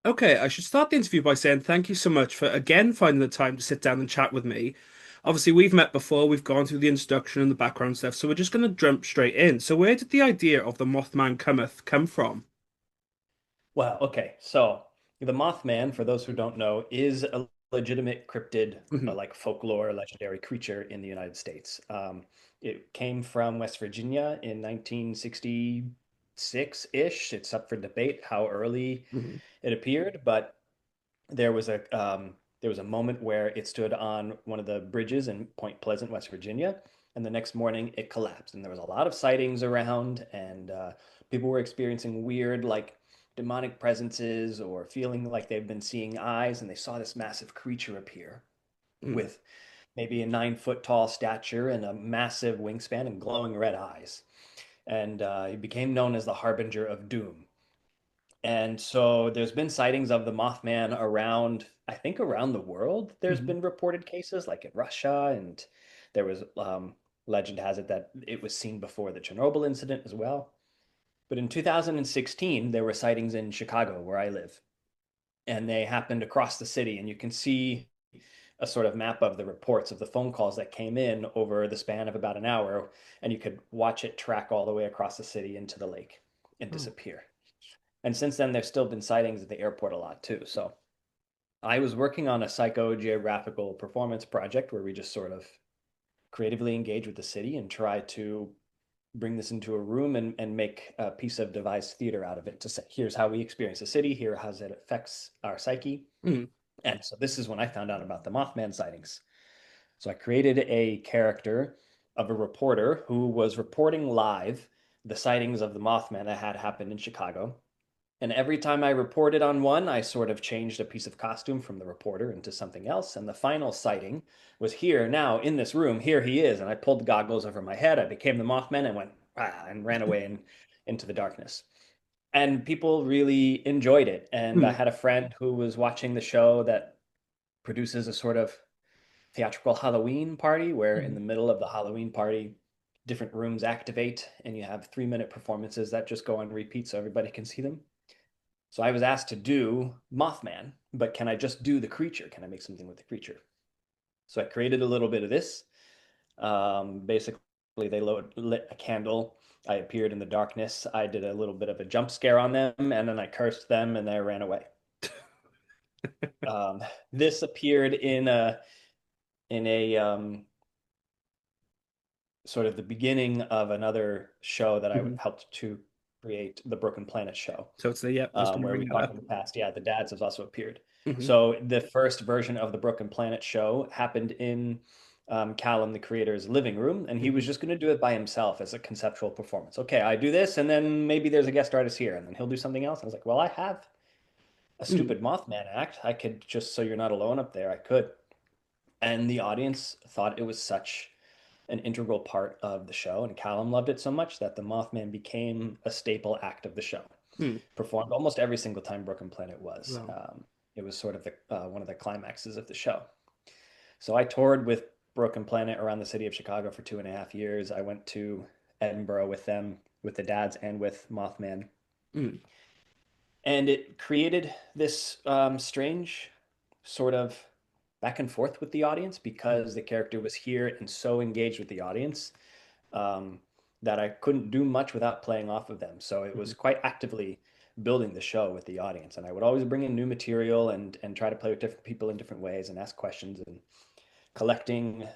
Okay, I should start the interview by saying thank you so much for again finding the time to sit down and chat with me. Obviously, we've met before, we've gone through the introduction and the background stuff, so we're just going to jump straight in. So, where did the idea of the Mothman Cometh come from? Well, okay. So the Mothman, for those who don't know, is a legitimate cryptid, Hmm. like folklore, legendary creature in the United States. It came from West Virginia in 1966-ish. It's up for debate how early Hmm. it appeared, but there was a moment where it stood on one of the bridges in Point Pleasant, West Virginia, and the next morning it collapsed. And there was a lot of sightings around, and people were experiencing weird, like demonic presences or feeling like they've been seeing eyes, and they saw this massive creature appear Hmm. with maybe a 9 foot tall stature and a massive wingspan and glowing red eyes. And he became known as the Harbinger of Doom. And so there's been sightings of the Mothman around, I think around the world. There's Hmm. been reported cases like in Russia, and there was legend has it that it was seen before the Chernobyl incident as well. But in 2016, there were sightings in Chicago, where I live, and they happened across the city. And you can see a sort of map of the reports of the phone calls that came in over the span of about an hour, and you could watch it track all the way across the city into the lake and Oh. disappear. And since then, there's still been sightings at the airport a lot too. So I was working on a psychogeographical performance project where we just sort of creatively engage with the city and try to bring this into a room and make a piece of devised theater out of it to say, here's how we experience the city, here how it affects our psyche. Hmm. And so this is when I found out about the Mothman sightings. So I created a character of a reporter who was reporting live the sightings of the Mothman that had happened in Chicago. And every time I reported on one, I sort of changed a piece of costume from the reporter into something else. And the final sighting was here now in this room. Here he is. And I pulled the goggles over my head. I became the Mothman and went and ran away into the darkness. And people really enjoyed it. And I Hmm. had a friend who was watching the show that produces a sort of theatrical Halloween party where in Hmm. the middle of the Halloween party, different rooms activate and you have 3 minute performances that just go on repeat so everybody can see them. So I was asked to do Mothman, but can I just do the creature? Can I make something with the creature? So I created a little bit of this. Basically, they lit a candle. I appeared in the darkness. I did a little bit of a jump scare on them, and then I cursed them, and they ran away. Um, this appeared in a sort of the beginning of another show that I Hmm. helped to create, the Broken Planet show. So it's the, yep, I was going to Where bring we that talked up. in the past. Yeah, the dads has also appeared. Hmm. So the first version of the Broken Planet show happened in Callum, the creator's living room, and he was Hmm. just going to do it by himself as a conceptual performance. Okay, I do this, and then maybe there's a guest artist here, and then he'll do something else. I was like, well, I have a Hmm. stupid Mothman act. I could just so you're not alone up there. I could, and the audience thought it was such an integral part of the show, and Callum loved it so much that the Mothman became a staple act of the show, Hmm. performed almost every single time Broken Planet was. Well. It was sort of the one of the climaxes of the show. So I toured with Broken Planet around the city of Chicago for 2.5 years. I went to Edinburgh with them, with the dads, and with Mothman, Hmm. and it created this strange sort of back and forth with the audience because the character was here and so engaged with the audience um, that I couldn't do much without playing off of them. So it was Hmm. quite actively building the show with the audience. And I would always bring in new material and try to play with different people in different ways and ask questions and collecting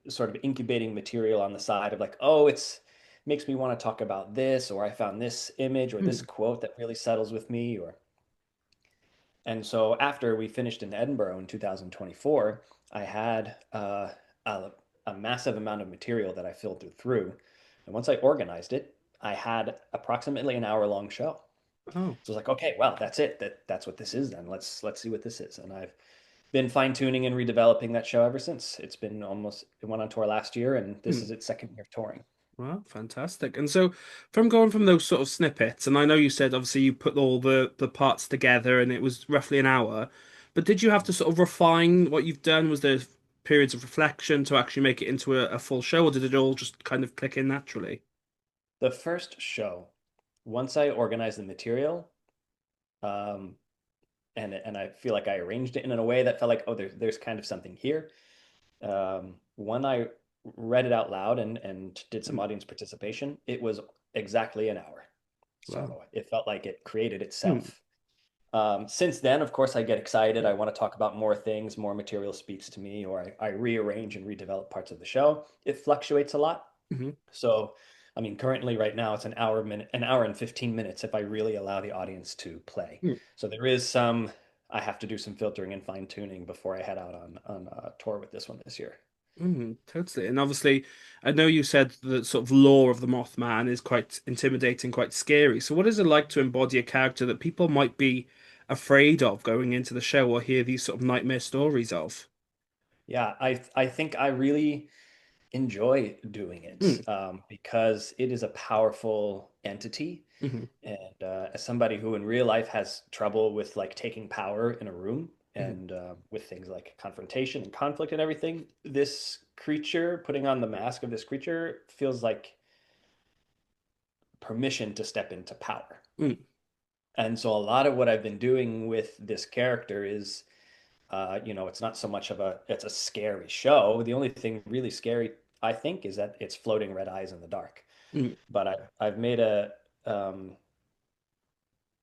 sort of incubating material on the side of like, oh, it's makes me want to talk about this, or I found this image or this Hmm. quote that really settles with me, or and so after we finished in Edinburgh in 2024, I had a massive amount of material that I filtered through. And once I organized it, I had approximately an hour long show. Oh. So I was like, okay, well, that's it. That's what this is then. Let's see what this is. And I've been fine tuning and redeveloping that show ever since. It went on tour last year, and this Hmm. is its second year of touring. Well, fantastic. And so, from going from those sort of snippets, and I know you said obviously you put all the parts together, and it was roughly an hour, but did you have to sort of refine what you've done? Was there periods of reflection to actually make it into a full show, or did it all just kind of click in naturally? The first show, once I organized the material, um, and I feel like I arranged it in a way that felt like, oh, there's kind of something here. When I read it out loud and did some Mm. audience participation, it was exactly an hour. Wow. So it felt like it created Mm. itself. Since then, of course, I get excited. I want to talk about more things, more material speaks to me, or I rearrange and redevelop parts of the show. It fluctuates a lot. Hmm. So, I mean, currently right now it's an hour and 15 minutes if I really allow the audience to play. Mm. So I have to do some filtering and fine tuning before I head out on tour with this one this year. Mm, totally. And obviously, I know you said the sort of lore of the Mothman is quite intimidating, quite scary. So, what is it like to embody a character that people might be afraid of going into the show or hear these sort of nightmare stories of? Yeah, I think I really enjoy doing it Mm, because it is a powerful entity. hmm And as somebody who in real life has trouble with like taking power in a room hmm and with things like confrontation and conflict and everything, this creature, putting on the mask of this creature, feels like permission to step into power. mm, And so a lot of what I've been doing with this character is, it's not so much of it's a scary show. The only thing really scary, I think, is that it's floating red eyes in the dark. mm, But I've made um,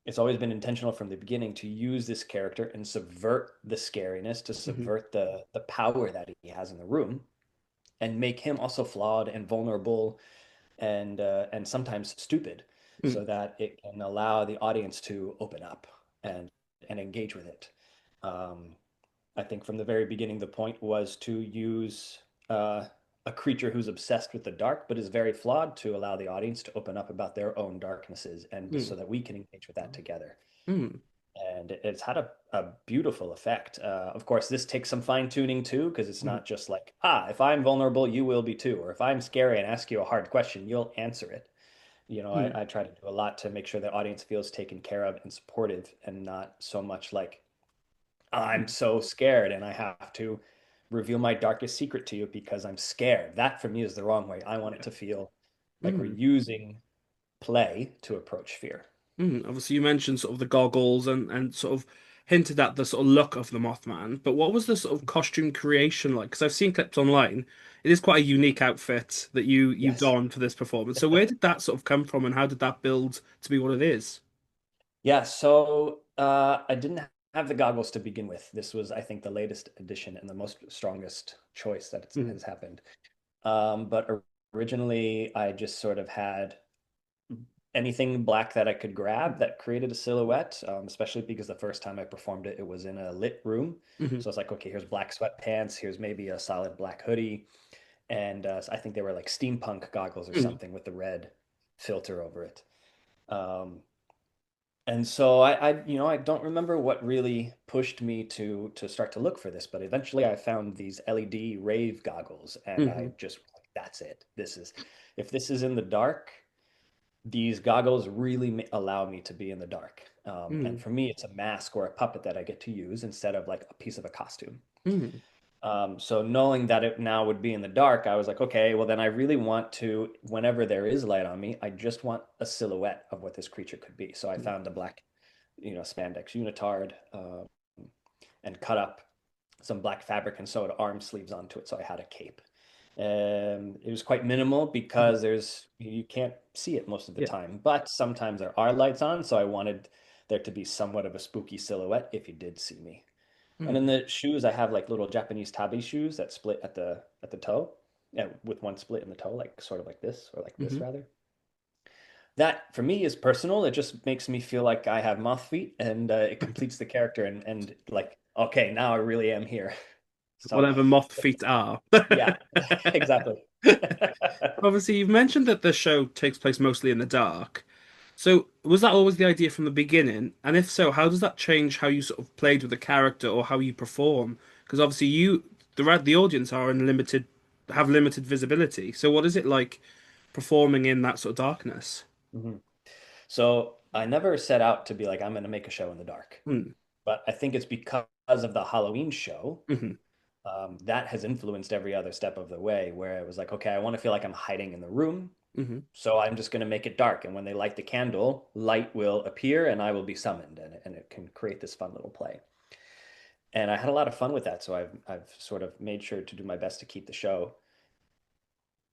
it's always been intentional from the beginning to use this character and subvert the scariness, to hmm subvert the power that he has in the room, and make him also flawed and vulnerable and sometimes stupid, mm, so that it can allow the audience to open up and engage with it. Um, I think from the very beginning, the point was to use a creature who's obsessed with the dark, but is very flawed, to allow the audience to open up about their own darknesses, and mm, so that we can engage with that together. mm, And it's had a beautiful effect. Of course, this takes some fine tuning too, because it's mm, not just like, if I'm vulnerable, you will be too. Or if I'm scary and ask you a hard question, you'll answer it. mm, I try to do a lot to make sure the audience feels taken care of and supportive, and not so much like, I'm mm, so scared and I have to reveal my darkest secret to you because I'm scared. That for me is the wrong way. I want it yeah. to feel like we're Mm, using play to approach fear. mm. Obviously, you mentioned sort of the goggles and sort of hinted at the sort of look of the Mothman, but what was the sort of costume creation like? Because I've seen clips online. It is quite a unique outfit that you Yes. donned for this performance. So where did that sort of come from, and how did that build to be what it is? Yeah, so I didn't have the goggles to begin with. This was, I think, the latest addition and the most strongest choice that Mm, has happened. But originally, I just sort of had anything black that I could grab that created a silhouette, especially because the first time I performed it, it was in a lit room. hmm So it's like, okay, here's black sweatpants, here's maybe a solid black hoodie. And I think they were like steampunk goggles or mm, something with the red filter over it. Um, and so I don't remember what really pushed me to start to look for this, but eventually I found these LED rave goggles, and I hmm just, that's it. If this is in the dark, these goggles really allow me to be in the dark. And mm, for me, it's a mask or a puppet that I get to use instead of like a piece of a costume. mm, So knowing that it now would be in the dark, I was like, okay, well then I really want to, whenever there is light on me, I just want a silhouette of what this creature could be. So I mm, found a black, spandex unitard, and cut up some black fabric and sewed arm sleeves onto it. So I had a cape. It was quite minimal mhm. because you can't see it most of the Yeah. time, but sometimes there are lights on. So I wanted there to be somewhat of a spooky silhouette if you did see me. And in Mm, the shoes, I have like little Japanese tabi shoes that split at the toe, yeah, with one split in the toe, like sort of like this, or like this hmm rather. That for me is personal. It just makes me feel like I have moth feet, and it completes the character. And like, okay, now I really am here. So Whatever moth feet are. yeah, exactly. Obviously, you've mentioned that the show takes place mostly in the dark. So, was that always the idea from the beginning? And if so, how does that change how you sort of played with the character or how you perform? Because obviously, the audience are in have limited visibility. So, what is it like performing in that sort of darkness? Mhm. So I never set out to be like, I'm going to make a show in the dark, Mm, but I think it's because of the Halloween show hmm that has influenced every other step of the way, where it was like, okay, I want to feel like I'm hiding in the room. Hmm. So I'm just going to make it dark. And when they light the candle, light will appear and I will be summoned. And it can create this fun little play. And I had a lot of fun with that. So I've sort of made sure to do my best to keep the show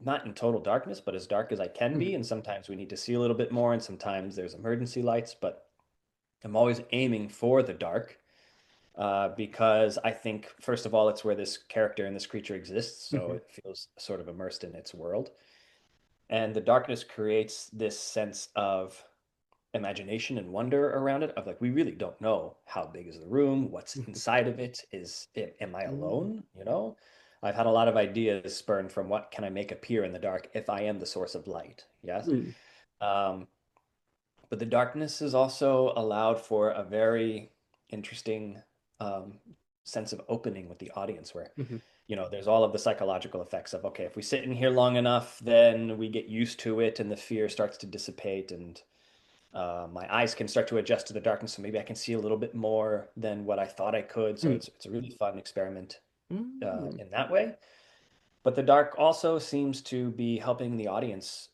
not in total darkness, but as dark as I can be. Hmm. And sometimes we need to see a little bit more, and sometimes there's emergency lights, but I'm always aiming for the dark because I think, first of all, it's where this character and this creature exists. So Hmm. it feels sort of immersed in its world. And the darkness creates this sense of imagination and wonder around it of like we really don't know how big is the room, what's Hmm. inside of it, am I Hmm. alone, you know? I've had a lot of ideas spurned from what can I make appear in the dark if I am the source of light. Yes. Hmm. um, but the darkness is also allowed for a very interesting um, sense of opening with the audience where Hmm. there's all of the psychological effects of, okay, if we sit in here long enough, then we get used to it and the fear starts to dissipate, and my eyes can start to adjust to the darkness, so maybe I can see a little bit more than what I thought I could. So it's a really fun experiment Hmm. in that way. But the dark also seems to be helping the audience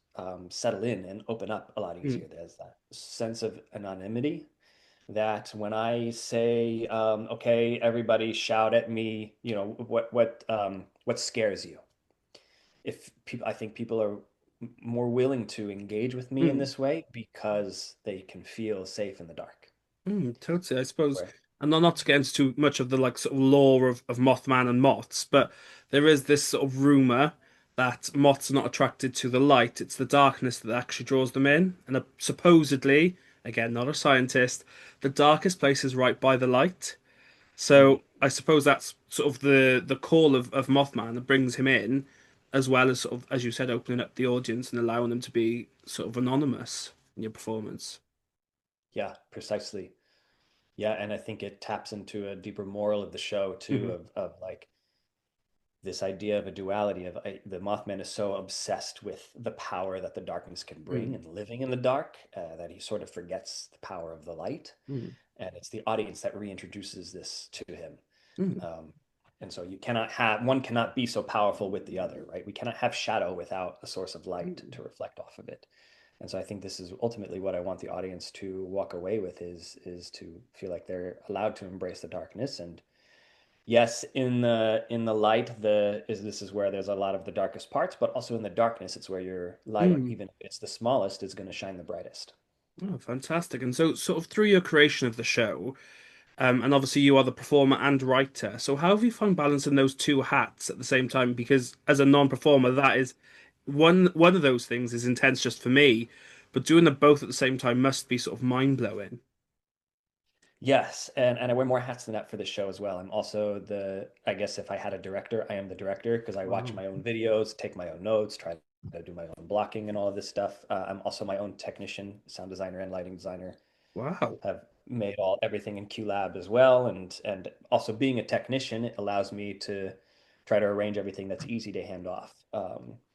settle in and open up a lot Hmm. easier. There's that sense of anonymity that when I say, "Okay, everybody, shout at me," what scares you? If people, I think people are more willing to engage with me in Hmm. this way because they can feel safe in the dark. Totally, I suppose. Where, And not to get into too much of the like sort of lore of Mothman and moths, but there is this sort of rumor that moths are not attracted to the light. It's the darkness that actually draws them in. And supposedly, again, not a scientist, the darkest place is right by the light. mm, So I suppose that's sort of the call of Mothman that brings him in, as well as sort of, as you said, opening up the audience and allowing them to be sort of anonymous in your performance. yeah, precisely. Yeah, and I think it taps into a deeper moral of the show too, Hmm. of like this idea of a duality of the Mothman is so obsessed with the power that the darkness can bring Hmm. and living in the dark that he sort of forgets the power of the light. Hmm. And it's the audience that reintroduces this to him. Hmm. Um, and so you cannot have one cannot be so powerful with the other, right? We cannot have shadow without a source of light Hmm. to reflect off of it. And so I think this is ultimately what I want the audience to walk away with is to feel like they're allowed to embrace the darkness. And yes, in the light, this is where there's a lot of the darkest parts, but also in the darkness, it's where your light, Hmm. even if it's the smallest, is going to shine the brightest. Oh, fantastic. And so, sort of through your creation of the show, and obviously you are the performer and writer, so how have you found balancing those two hats at the same time? Because as a non-performer, that is one of those things is intense just for me, but doing them both at the same time must be sort of mind-blowing. Yes, and I wear more hats than that for the show as well. I'm also I guess if I had a director, I am the director because I watch Wow. my own videos, take my own notes, try to do my own blocking and all of this stuff. I'm also my own technician, sound designer, and lighting designer. Wow. Have made everything in QLab as well, and also being a technician, it allows me to try to arrange everything that's easy to hand off.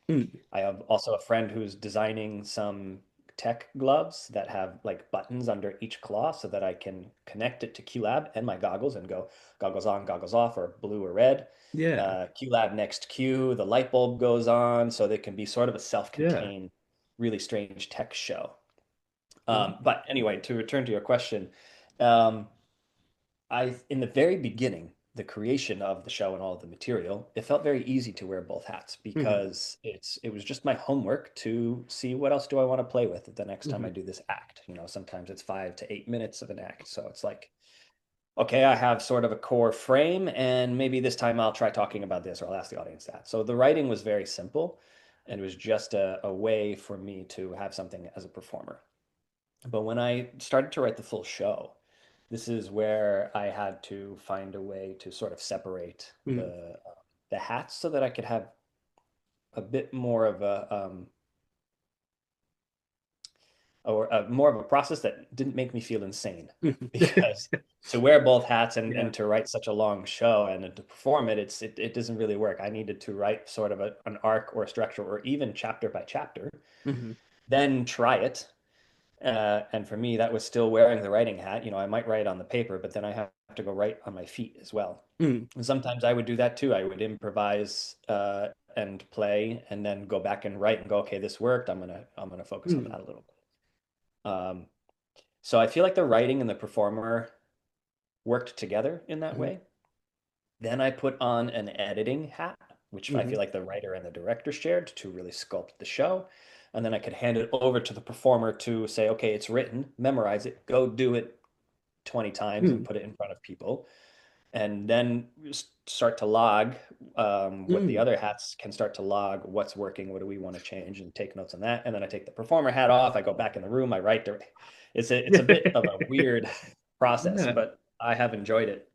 Mm. I have also a friend who's designing some tech gloves that have like buttons under each claw so that I can connect it to QLab and my goggles and go goggles on, goggles off, or blue or red. Yeah. QLab next Q, the light bulb goes on, so they can be sort of a Yeah. self-contained, really strange tech show. Mm. But anyway, to return to your question, um, in the very beginning, the creation of the show and all of the material, it felt very easy to wear both hats Mhm. because it was just my homework to see what else do I want to play with the next time I Mhm. do this act. Sometimes it's 5 to 8 minutes of an act. So it's like, okay, I have sort of a core frame, and maybe this time I'll try talking about this or I'll ask the audience that. So the writing was very simple, and it was just a way for me to have something as a performer. But when I started to write the full show, this is where I had to find a way to sort of separate Mm. the hats so that I could have a bit more of a more of a process that didn't make me feel insane. Mhm. Because to wear both hats Yeah. and to write such a long show and to perform it, it doesn't really work. I needed to write sort of an arc or a structure or even chapter by chapter, Mhm. then try it. And for me, that was still wearing the writing hat. I might write on the paper, but then I have to go write on my feet as well. Mm. And sometimes I would do that too. I would improvise and play and then go back and write and go, okay, this worked. I'm gonna focus on Mm, that a little bit. So I feel like the writing and the performer worked together in that mm, way. Then I put on an editing hat, which I mm. feel like the writer and the director shared to really sculpt the show. And then I could hand it over to the performer to say, okay, it's written, memorize it, go do it 20 times and Mm, put it in front of people. And then start to log what the mm. other hats can start to log what's working, what do we want to change, and take notes on that. And then I take the performer hat off, I go back in the room, I write. It's a bit of a weird process, Yeah. but I have enjoyed it.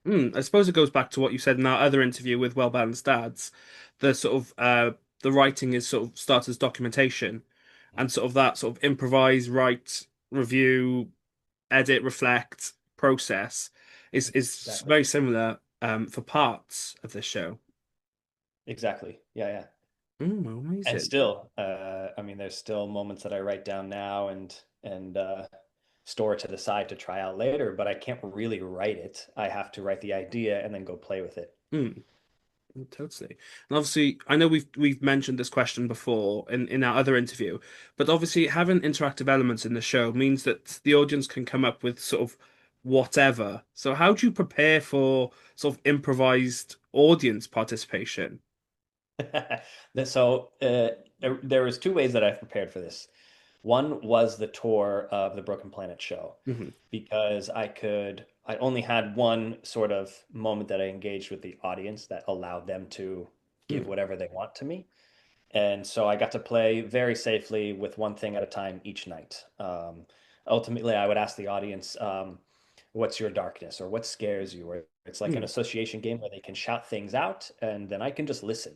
I suppose it goes back to what you said in our other interview with Well Balanced Dads. The sort of the writing is sort of starts as documentation, and sort of that sort of improvise, write, review, edit, reflect process is Exactly. very similar for parts of this show. Exactly. Yeah, yeah. And Amazing. still, I mean, there's still moments that I write down now and store to the side to try out later, but I can't really write it. I have to write the idea and then go play with it. Mm. Totally. And obviously, I know we've mentioned this question before in our other interview, but obviously having interactive elements in the show means that the audience can come up with sort of whatever. So how do you prepare for sort of improvised audience participation? So there was two ways that I've prepared for this. One was the tour of the Broken Planet show Hmm. because I only had one sort of moment that I engaged with the audience that allowed them to give Mm, whatever they want to me. And so I got to play very safely with one thing at a time each night. Ultimately, I would ask the audience, what's your darkness or what scares you? Or it's like an mm, association game where they can shout things out and then I can just listen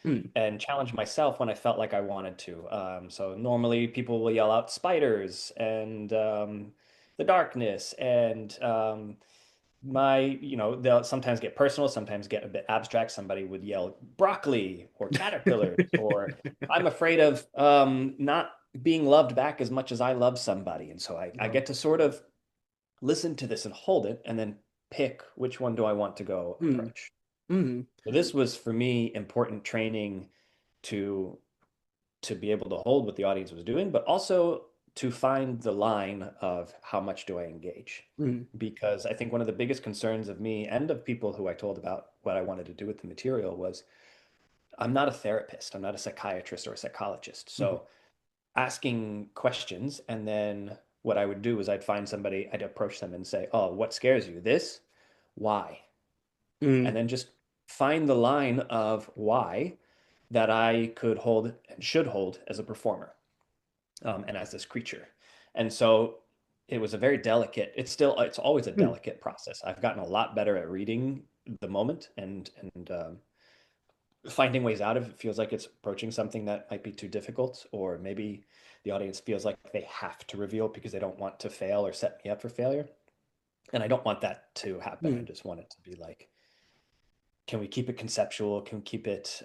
mm, and challenge myself when I felt like I wanted to. So normally people will yell out spiders and the darkness and they'll sometimes get personal, sometimes get a bit abstract. Somebody would yell broccoli or caterpillars, or I'm afraid of not being loved back as much as I love somebody. And so I oh, get to sort of listen to this and hold it and then pick which one do I want to go mm, approach. mm, So this was for me important training to be able to hold what the audience was doing, but also to find the line of how much do I engage. mm, Because I think one of the biggest concerns of me and of people who I told about what I wanted to do with the material was I'm not a therapist, I'm not a psychiatrist or a psychologist. mm, So asking questions, and then what I would do is I'd find somebody, I'd approach them and say, oh, what scares you? This? Why? And mm, then just find the line of why that I could hold and should hold as a performer and as this creature. And so it was a very delicate, it's always a mm, delicate process. I've gotten a lot better at reading the moment and finding ways out if it feels like it's approaching something that might be too difficult, or maybe the audience feels like they have to reveal because they don't want to fail or set me up for failure. And I don't want that to happen. I mm. just want it to be like, can we keep it conceptual? Can we keep it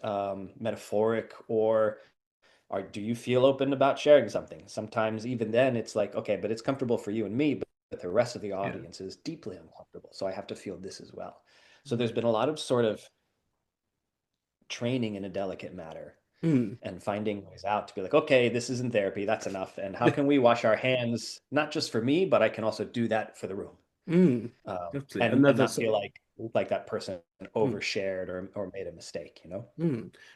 metaphoric? Or do you feel open about sharing something? Sometimes even then it's like, okay, but it's comfortable for you and me, but the rest of the Yeah. audience is deeply uncomfortable. So I have to feel this as well. So there's been a lot of sort of training in a delicate matter Mm, and finding ways out to be like, okay, this isn't therapy, that's enough. And how can we wash our hands, not just for me, but I can also do that for the room. mm. Definitely. And Another not sort feel of, like that person mm. overshared or made a mistake, you know?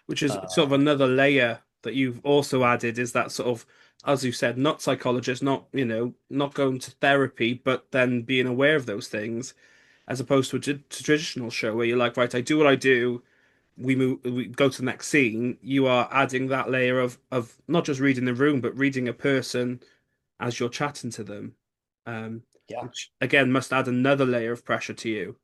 Which is sort of Uh, another layer that you've also added is that sort of, as you said, not psychologist, not, not going to therapy, but then being aware of those things, as opposed to a traditional show where you're like, right, I do what I do, we go to the next scene. You are adding that layer of not just reading the room, but reading a person as you're chatting to them, um, yeah. which again must add another layer of pressure to you.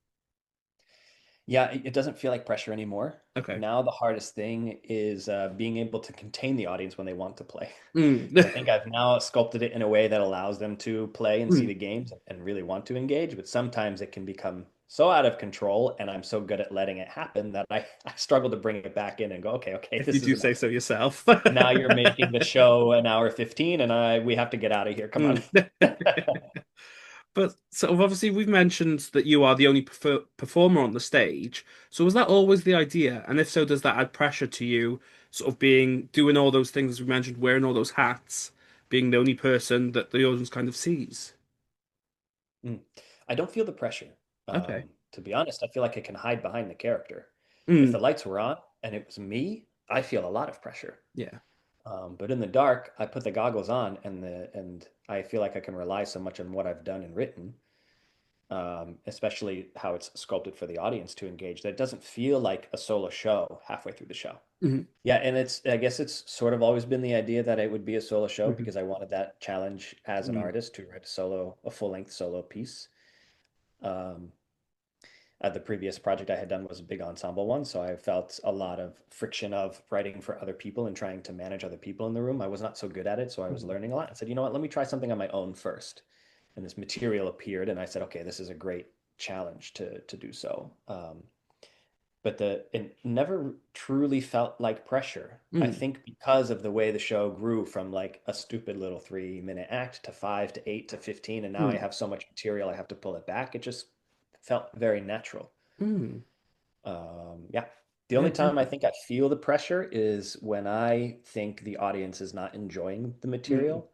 Yeah, it doesn't feel like pressure anymore. Okay. Now the hardest thing is being able to contain the audience when they want to play. Mm. So I think I've now sculpted it in a way that allows them to play and see Mm. the games and really want to engage. But sometimes it can become so out of control, and I'm so good at letting it happen that I struggle to bring it back in and go, okay, okay, If you this is do say enough. so yourself. Now you're making the show an hour 15, and we have to get out of here. Come on. Mm. But sort of obviously we've mentioned that you are the only performer on the stage. So was that always the idea? And if so, does that add pressure to you, sort of being doing all those things we mentioned, wearing all those hats, being the only person that the audience kind of sees? Mm. I don't feel the pressure. Okay. To be honest, I feel like I can hide behind the character. If Mm, the lights were on and it was me, I feel a lot of pressure. yeah. But in the dark, I put the goggles on and I feel like I can rely so much on what I've done and written, especially how it's sculpted for the audience to engage, that it doesn't feel like a solo show halfway through the show. Hmm. Yeah, and I guess it's sort of always been the idea that it would be a solo show Hmm. because I wanted that challenge as an Mm, artist to write a full-length solo piece. Um, the previous project I had done was a big ensemble one, so I felt a lot of friction of writing for other people and trying to manage other people in the room. I was not so good at it, so I was mm, learning a lot. I said, you know what, let me try something on my own first. And this material appeared, and I said, okay, this is a great challenge to do so. But it never truly felt like pressure. I mm, think because of the way the show grew from like a stupid little 3 minute act to 5 to 8 to 15, and now I mm. have so much material I have to pull it back. It just felt very natural. Mm. Yeah. The Yeah, only time I definitely. think I feel the pressure is when I think the audience is not enjoying the Mm, material,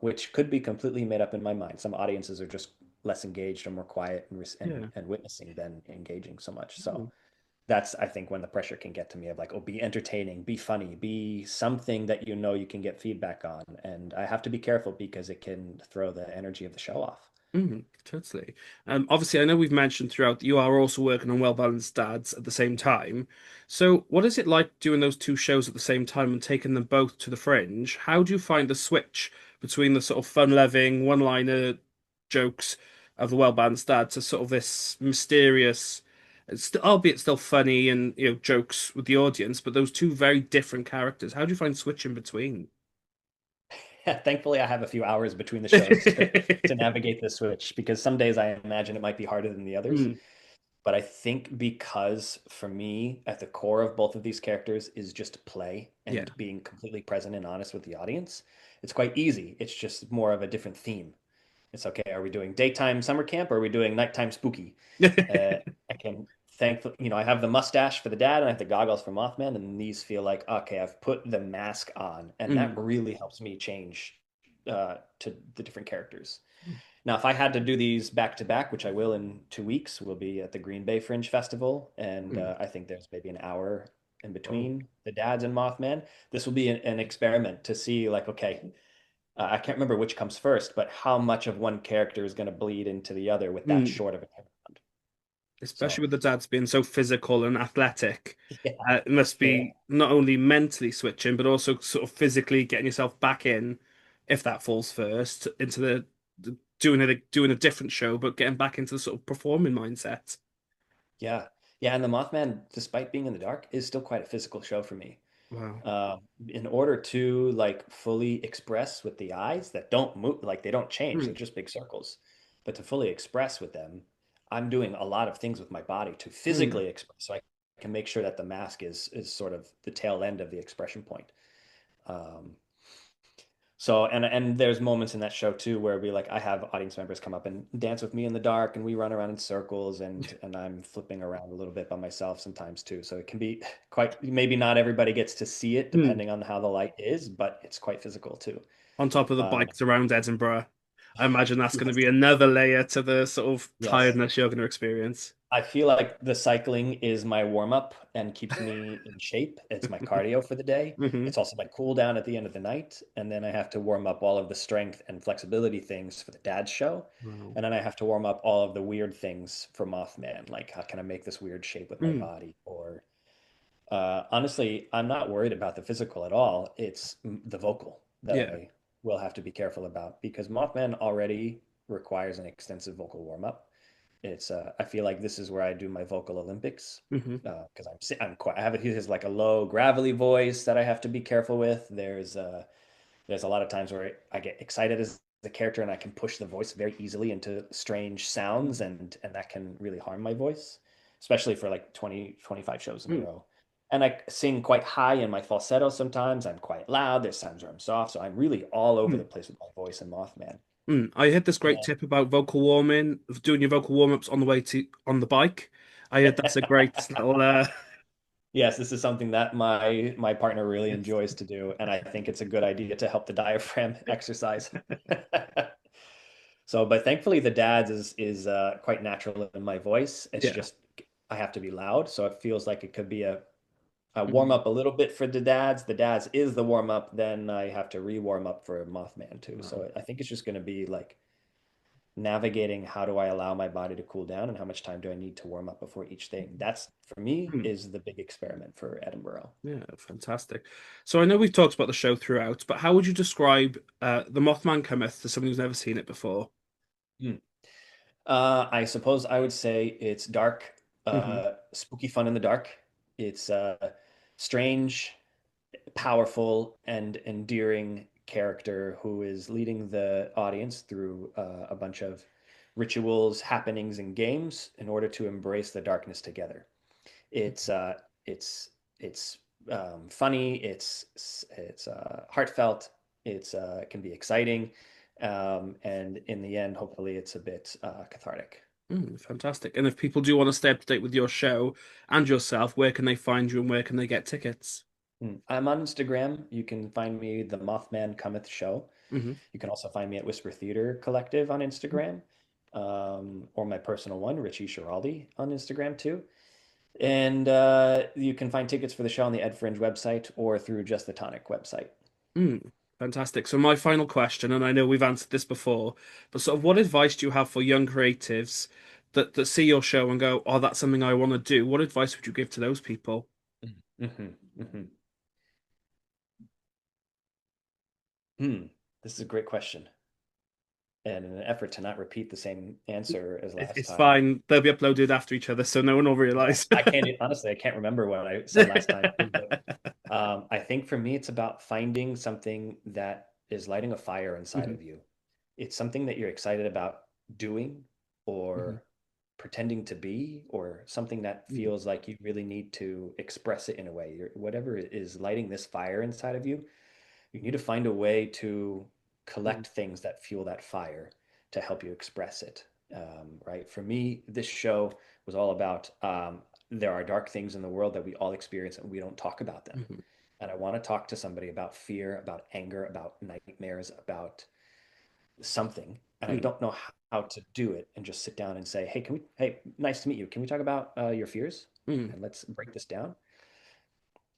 which could be completely made up in my mind. Some audiences are just less engaged or more quiet yeah. and witnessing than engaging so much. So Mm, that's, I think, when the pressure can get to me of like, oh, be entertaining, be funny, be something that you know you can get feedback on. And I have to be careful because it can throw the energy of the show off. totally. Obviously, I know we've mentioned throughout that you are also working on Well Balanced Dads at the same time. So, what is it like doing those two shows at the same time and taking them both to the Fringe? How do you find the switch between the sort of fun-loving one-liner jokes of the Well Balanced Dad to sort of this mysterious, albeit still funny and jokes with the audience, but those two very different characters? How do you find switching between? Thankfully, I have a few hours between the shows to navigate the switch because some days I imagine it might be harder than the others. Mm, But I think because for me, at the core of both of these characters is just play yeah. and being completely present and honest with the audience, it's quite easy. It's just more of a different theme. It's okay. Are we doing daytime summer camp or are we doing nighttime spooky? I can thankfully, I have the mustache for the dad and I have the goggles for Mothman, and these feel like, okay, I've put the mask on, and that Mm, really helps me change to the different characters. Now, if I had to do these back to back, which I will in 2 weeks, we'll be at the Green Bay Fringe Festival, and mm. I think there's maybe an hour in Oh. between the dads and Mothman. This will be an experiment to see, like, okay, I can't remember which comes first, but how much of one character is going to bleed into the other with that Mm. short of a turnaround. Especially So, with the dads being so physical and athletic. yeah, It must yeah, be not only mentally switching, but also sort of physically getting yourself back in, if that falls first, into doing a different show, but getting back into the sort of performing mindset. yeah, yeah. And the Mothman, despite being in the dark, is still quite a physical show for me. Wow. In order to like fully express with the eyes that don't move, like they don't change, they're Mm, just big circles. But to fully express with them, I'm doing a lot of things with my body to mm, physically express, so I can make sure that the mask is sort of the tail end of the expression point. Um, so and there's moments in that show too where we like I have audience members come up and dance with me in the dark and we run around in circles and I'm flipping around a little bit by myself sometimes too. So it can be quite maybe not everybody gets to see it mm. depending on how the light is, but it's quite physical too. On top of the Um, bikes around Edinburgh. I imagine that's going to yes, be another layer to the sort of yes. tiredness you're going to experience. I feel like the cycling is my warm up and keeps me in shape. It's my cardio for the day. Hmm. It's also my cool down at the end of the night. And then I have to warm up all of the strength and flexibility things for the dad's show. Wow. And then I have to warm up all of the weird things for Mothman, like how can I make this weird shape with my Mm, body? Or honestly, I'm not worried about the physical at all. It's the vocal that yeah. I will have to be careful about because Mothman already requires an extensive vocal warm up. It's I feel like this is where I do my vocal Olympics Hmm. because I'm quite I have it. He has like a low gravelly voice that I have to be careful with. There's a lot of times where I get excited as the character and I can push the voice very easily into strange sounds and that can really harm my voice, especially for like 20 25 shows in a Mm, row. And I sing quite high in my falsetto sometimes. I'm quite loud. There's times where I'm soft. So I'm really all over the mm. place with my voice and Mothman. I heard this great tip about vocal warming, doing your vocal warm-ups on the way to on the bike. I heard that's a great little Yes, this is something that my partner really it's, enjoys to do, and I think it's a good idea to help the diaphragm exercise. So, but thankfully the dad's is quite natural in my voice. It's yeah. just I have to be loud, so it feels like it could be a warm Mhm. up a little bit for the dads. The dads is the warm up, then I have to re-warm up for Mothman too. Wow. So I think it's just going to be like navigating how do I allow my body to cool down and how much time do I need to warm up before each thing. That's for me Mm. is the big experiment for Edinburgh. Yeah, fantastic. So I know we've talked about the show throughout, but how would you describe the Mothman Cometh to someone who's never seen it before? Hmm. I suppose I would say it's dark, Hmm. spooky fun in the dark. It's strange, powerful, and endearing character who is leading the audience through a bunch of rituals, happenings, and games in order to embrace the darkness together. It's uh, it's funny. It's heartfelt. It can be exciting, and in the end, hopefully, it's a bit cathartic. Fantastic. And if people do want to stay up to date with your show and yourself, where can they find you and where can they get tickets? I'm on Instagram. You can find me the Mothman Cometh Show. Hmm. You can also find me at Whisper Theater Collective on Instagram, or my personal one, Richie Schiraldi, on Instagram too. And you can find tickets for the show on the Ed Fringe website or through Just the Tonic website. Mm, fantastic. So my final question, and I know we've answered this before, but sort of what advice do you have for young creatives that see your show and go, "Oh, that's something I want to do." What advice would you give to those people? Hmm. Hmm. Hmm. This is a great question. And in an effort to not repeat the same answer as last It's time, fine. They'll be uploaded after each other, so no one will yeah, realize. I can't honestly, I can't remember what I said last time too, but I think for me, it's about finding something that is lighting a fire inside Mhm, of you. It's something that you're excited about doing mhm, or pretending to be, or something that mhm, feels like you really need to express it in a way. Whatever is lighting this fire inside of you, you need to find a way to mhm, collect things that fuel that fire to help you express it. Right. For me, this show was all about there are dark things in the world that we all experience and we don't talk about them. mhm, And I want to talk to somebody about fear, about anger, about nightmares, about something. And I mhm, don't know how to do it and just sit down and say, hey, hey, nice to meet you. Can we talk about your fears? mhm, And let's break this down.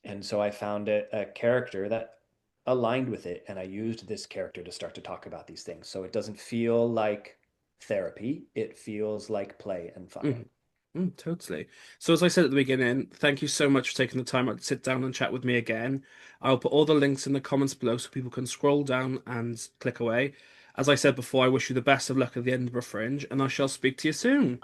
And so I found a character that aligned with it, and I used this character to start to talk about these things. So it doesn't feel like therapy, it feels like play and fun. mhm. Totally. So, as I said at the beginning, thank you so much for taking the time out to sit down and chat with me again. I'll put all the links in the comments below so people can scroll down and click away. As I said before, I wish you the best of luck at the Edinburgh Fringe, and I shall speak to you soon.